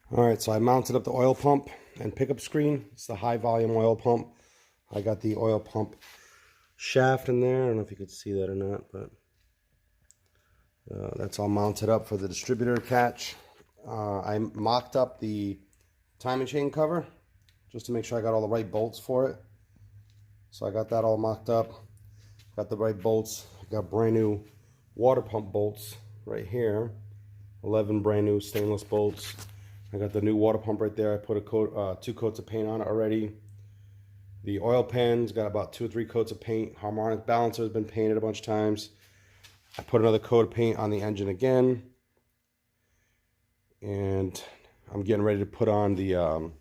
All right, so I mounted up the oil pump and pickup screen. It's the high volume oil pump. I got the oil pump shaft in there. I don't know if you could see that or not, but that's all mounted up for the distributor catch. I mocked up the timing chain cover just to make sure I got all the right bolts for it. So I got that all mocked up. Got the right bolts. Got brand new water pump bolts right here. 11 brand new stainless bolts. I got the new water pump right there. I put a coat, 2 coats of paint on it already. The oil pan's got about 2 or 3 coats of paint. Harmonic balancer has been painted a bunch of times. I put another coat of paint on the engine again. And I'm getting ready to put on the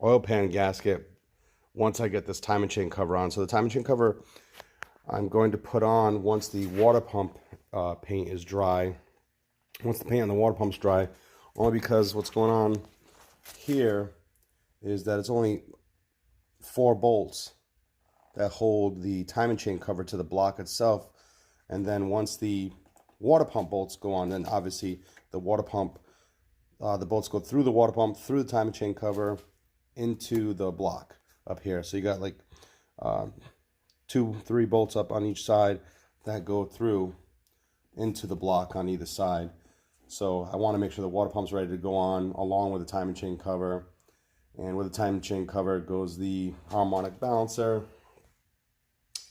oil pan gasket once I get this timing chain cover on. So the timing chain cover I'm going to put on once the water pump paint is dry. Once the paint on the water pump's dry, only because what's going on here is that it's only 4 bolts that hold the timing chain cover to the block itself. And then once the water pump bolts go on, then obviously the water pump, the bolts go through the water pump, through the timing chain cover, into the block up here. So you got like 2, 3 bolts up on each side that go through into the block on either side. So I want to make sure the water pump's ready to go on along with the timing chain cover. And with the timing chain cover goes the harmonic balancer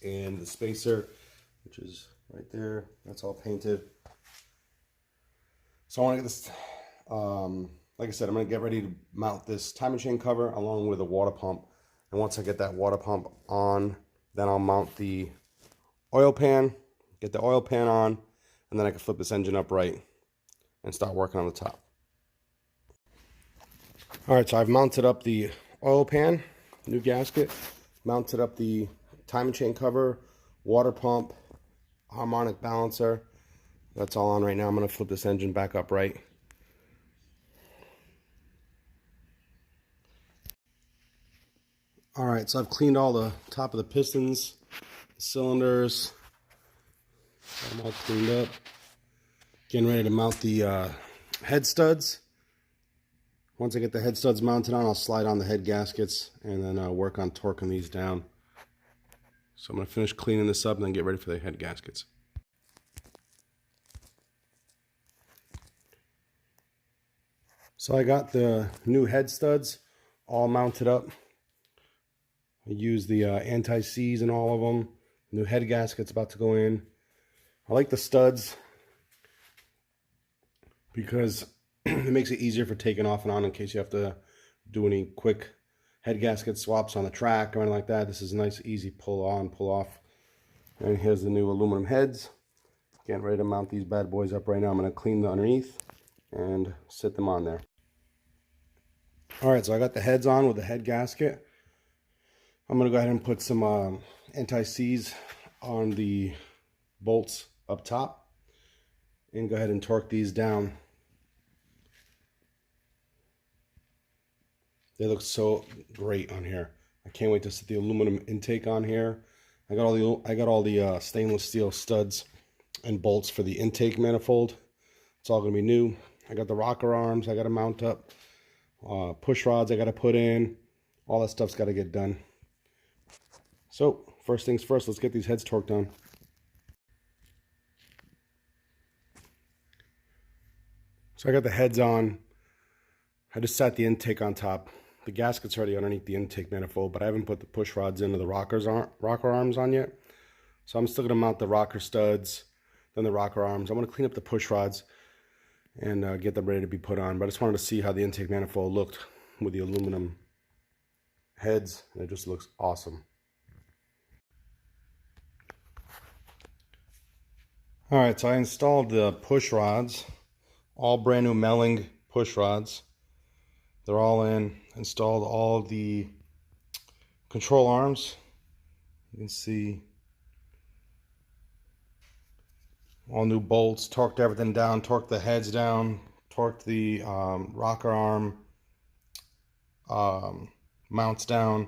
and the spacer, which is right there. That's all painted. So I want to get this, like I said, I'm going to get ready to mount this timing chain cover along with the water pump. And once I get that water pump on, then I'll mount the oil pan, get the oil pan on, and then I can flip this engine upright and start working on the top. All right, so I've mounted up the oil pan, new gasket, mounted up the timing chain cover, water pump, harmonic balancer. That's all on right now. I'm going to flip this engine back upright. All right, so I've cleaned all the top of the pistons, the cylinders. I'm all cleaned up. Getting ready to mount the head studs. Once I get the head studs mounted on, I'll slide on the head gaskets and then work on torquing these down. So I'm going to finish cleaning this up and then get ready for the head gaskets. So I got the new head studs all mounted up. I used the anti-seize in all of them. New head gasket's about to go in. I like the studs because it makes it easier for taking off and on in case you have to do any quick head gasket swaps on the track or anything like that. This is a nice, easy pull on, pull off. And here's the new aluminum heads. Getting ready to mount these bad boys up right now. I'm going to clean the underneath and sit them on there. All right, so I got the heads on with the head gasket. I'm going to go ahead and put some anti-seize on the bolts up top and go ahead and torque these down. They look so great on here. I can't wait to set the aluminum intake on here. I got all the stainless steel studs and bolts for the intake manifold. It's all going to be new. I got the rocker arms I got to mount up. Push rods I got to put in. All that stuff's got to get done. So first things first, let's get these heads torqued on. So I got the heads on. I just sat the intake on top. The gasket's already underneath the intake manifold, but I haven't put the push rods into the rocker arms on yet. So I'm still going to mount the rocker studs, then the rocker arms. I'm going to clean up the push rods and get them ready to be put on. But I just wanted to see how the intake manifold looked with the aluminum heads. And it just looks awesome. All right, so I installed the push rods, all brand new Melling push rods. They're all in. Installed all the control arms. You can see all new bolts, torqued everything down, torqued the heads down, torqued the rocker arm mounts down.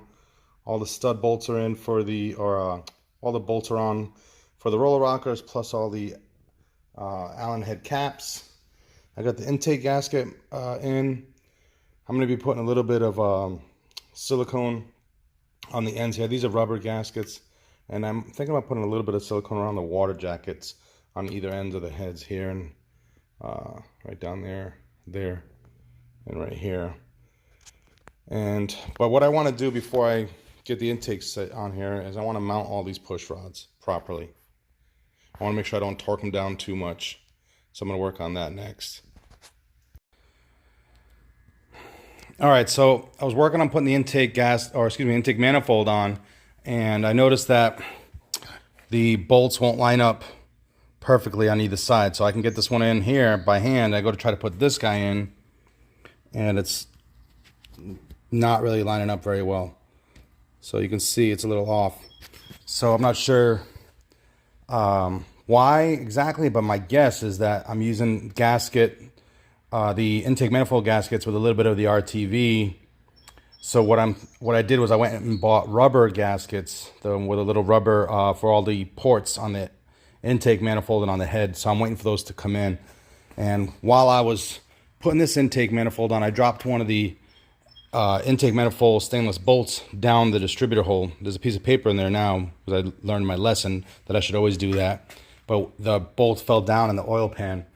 All the stud bolts are in for the, all the bolts are on for the roller rockers, plus all the Allen head caps. I got the intake gasket in. I'm going to be putting a little bit of silicone on the ends here. These are rubber gaskets, and I'm thinking about putting a little bit of silicone around the water jackets on either ends of the heads here, and right down there, and right here. But what I want to do before I get the intake set on here is I want to mount all these push rods properly. I want to make sure I don't torque them down too much, so I'm going to work on that next. All right, so I was working on putting the intake intake manifold on, and I noticed that the bolts won't line up perfectly on either side. So I can get this one in here by hand. I go to try to put this guy in, and it's not really lining up very well. So you can see it's a little off. So I'm not sure why exactly, but my guess is that I'm using the intake manifold gaskets with a little bit of the RTV. So what I did was I went and bought rubber gaskets with a little rubber for all the ports on the intake manifold and on the head. So I'm waiting for those to come in. And while I was putting this intake manifold on, I dropped one of the intake manifold stainless bolts down the distributor hole. There's a piece of paper in there now, because I learned my lesson that I should always do that. But the bolt fell down in the oil pan.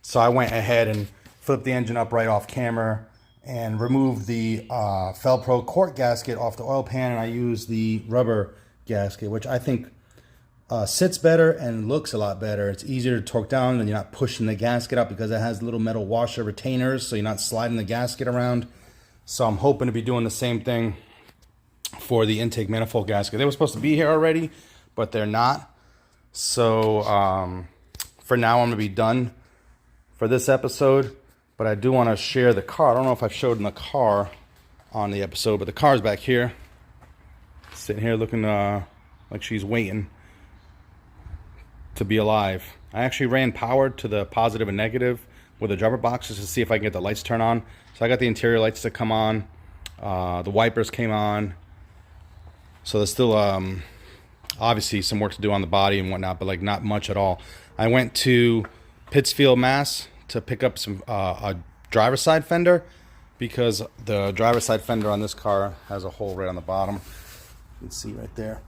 So I went ahead and flipped the engine up right off camera and removed the Felpro quart gasket off the oil pan, and I used the rubber gasket, which I think sits better and looks a lot better. It's easier to torque down, and you're not pushing the gasket up because it has little metal washer retainers, so you're not sliding the gasket around. So I'm hoping to be doing the same thing for the intake manifold gasket. They were supposed to be here already, but they're not. So for now, I'm going to be done for this episode. But I do want to share the car. I don't know if I've showed in the car on the episode, but the car's back here, sitting here looking like she's waiting to be alive. I actually ran power to the positive and negative with the jumper boxes to see if I can get the lights turned on. So I got the interior lights to come on. The wipers came on. So there's still obviously some work to do on the body and whatnot, but like not much at all. I went to Pittsfield, Mass, to pick up some a driver's side fender, because the driver's side fender on this car has a hole right on the bottom. You can see right there.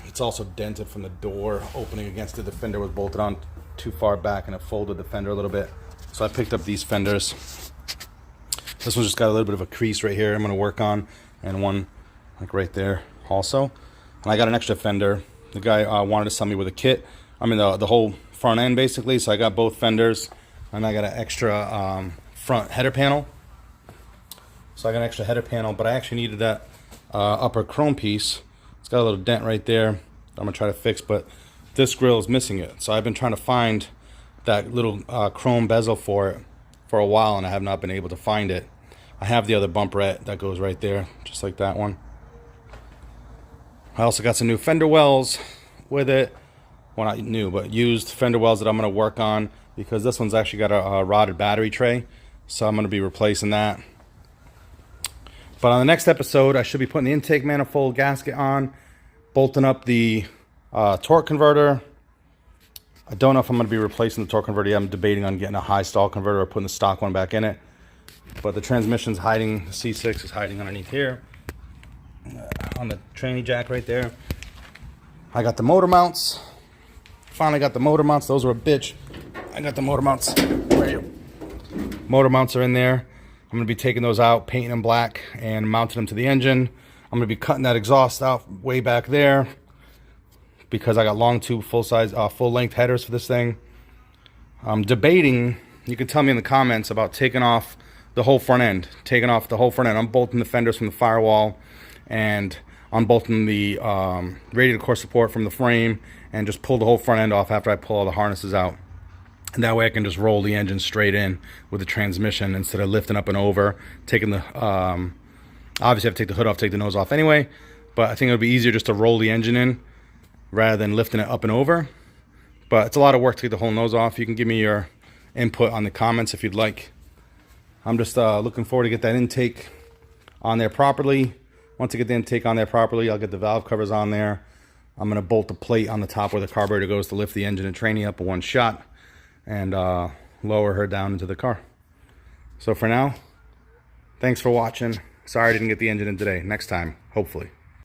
It's also dented from the door opening against it. The fender was bolted on too far back, and it folded the fender a little bit. So I picked up these fenders. This one's just got a little bit of a crease right here I'm going to work on, and one like right there also. And I got an extra fender. The guy wanted to sell me with a kit. I mean the whole front end basically, so I got both fenders, and I got an extra front header panel. So I got an extra header panel, but I actually needed that upper chrome piece. It's got a little dent right there I'm gonna try to fix, but this grill is missing it. So I've been trying to find that little chrome bezel for it for a while, and I have not been able to find it. I have the other bumperette that goes right there, just like that one. I also got some new fender wells with it. Well, not new, but used fender wells that I'm going to work on, because this one's actually got a rotted battery tray, so I'm going to be replacing that. But on the next episode, I should be putting the intake manifold gasket on, bolting up the torque converter. I don't know if I'm going to be replacing the torque converter yet. I'm debating on getting a high stall converter or putting the stock one back in it. But the transmission's hiding, the C6 is hiding underneath here on the tranny jack right there. I got the motor mounts. Finally got the motor mounts. Those were a bitch. I got the motor mounts. Where are you? Motor mounts are in there. I'm going to be taking those out, painting them black, and mounting them to the engine. I'm going to be cutting that exhaust out way back there, because I got long tube, full-size, full-length headers for this thing. I'm debating, you can tell me in the comments, about taking off the whole front end. Taking off the whole front end. I'm bolting the fenders from the firewall, and unbolting the radiator core support from the frame, and just pull the whole front end off after I pull all the harnesses out. And that way I can just roll the engine straight in with the transmission instead of lifting up and over, taking the, obviously I have to take the hood off, take the nose off anyway, but I think it would be easier just to roll the engine in rather than lifting it up and over. But it's a lot of work to get the whole nose off. You can give me your input on the comments if you'd like. I'm just looking forward to get that intake on there properly. Once I get the intake on there properly, I'll get the valve covers on there. I'm going to bolt the plate on the top where the carburetor goes to lift the engine and tranny up in one shot. and lower her down into the car. So for now, thanks for watching. Sorry I didn't get the engine in today. Next time, hopefully.